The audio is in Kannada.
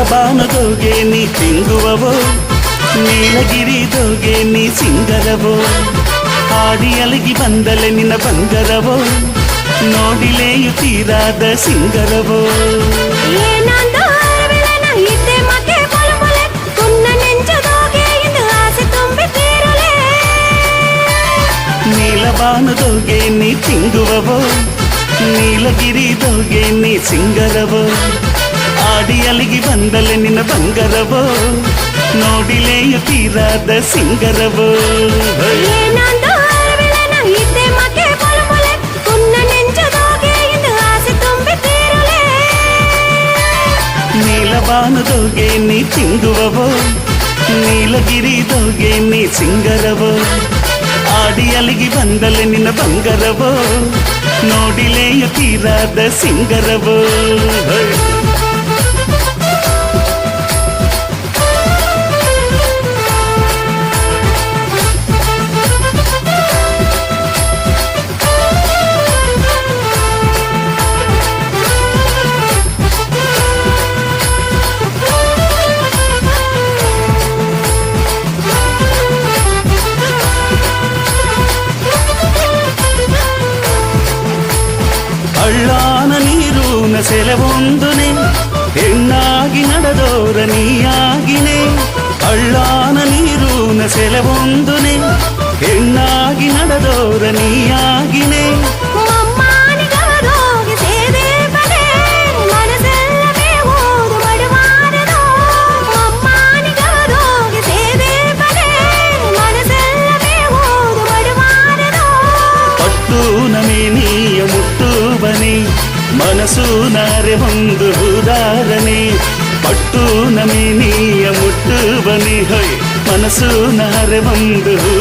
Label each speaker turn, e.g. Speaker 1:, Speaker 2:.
Speaker 1: ನೀಲಬಾನದೋಗೆ ನೀ ತಿಂಗುವವೋ, ನೀಲಗಿರಿದೋಗೆ ನೀ ಸಿಂಗರವೋ, ಆಡಿ ಅಲಗಿ ಬಂದಲೆ ನಿನ್ನ ಬಂಗರವೋ, ನೋಡಿಲೆಯುತ್ತೀರಾದ ಸಿಂಗರವೋ. ನೀಲಬಾನದೋಗೆ ನೀ ತಿಂಗುವವೋ, ನೀಲಗಿರಿದೋಗೆ ನೀ ಸಿಂಗರವೋ, ಆಡಿ ಅಲಿಗಿ ಬಂದಲೆ ನಿನ್ನ ಬಂಗರವೋ, ನೋಡಿಲೆಯುತ್ತೀರಾದ ಸಿಂಗರವೋ. ನೀಲಬಾನದೋಗೆ ನೀ ತಿಂಗುವವೋ, ನೀಲಗಿರಿದೋಗೆ ನೀ ಸಿಂಗರವೋ, ಆಡಿ ಅಲಿಗಿ ಬಂದಲೆ ನಿನ್ನ ಬಂಗರವೋ, ನೋಡಿಲೆಯುತ್ತೀರಾದ ಸಿಂಗರವೋ. ಹಳ್ಳಾನ ನೀರೂನ ಸೆಲವೊಂದುನೆ, ಹೆಣ್ಣಾಗಿ ನಡೆದೋರ ನೀಯಾಗಿನೆ. ಹಳ್ಳಾನ ನೀರೂನ ಸೆಲವೊಂದುನೆ, ಹೆಣ್ಣಾಗಿ ನಡೆದೋರ ನೀಯಾಗಿನೆ. ಪಟ್ಟು ನಮೆ ನೀಯ ಮುಟ್ಟುವನೆ, ಮನಸ್ಸು ನಾರೆ ಒಂದು ಉದಾರನೆ. ಪಟ್ಟು ನಮೆ ನೀಯ ಮುಟ್ಟುವನೆ, ಮನಸ್ಸು ನಾರೆ ಒಂದು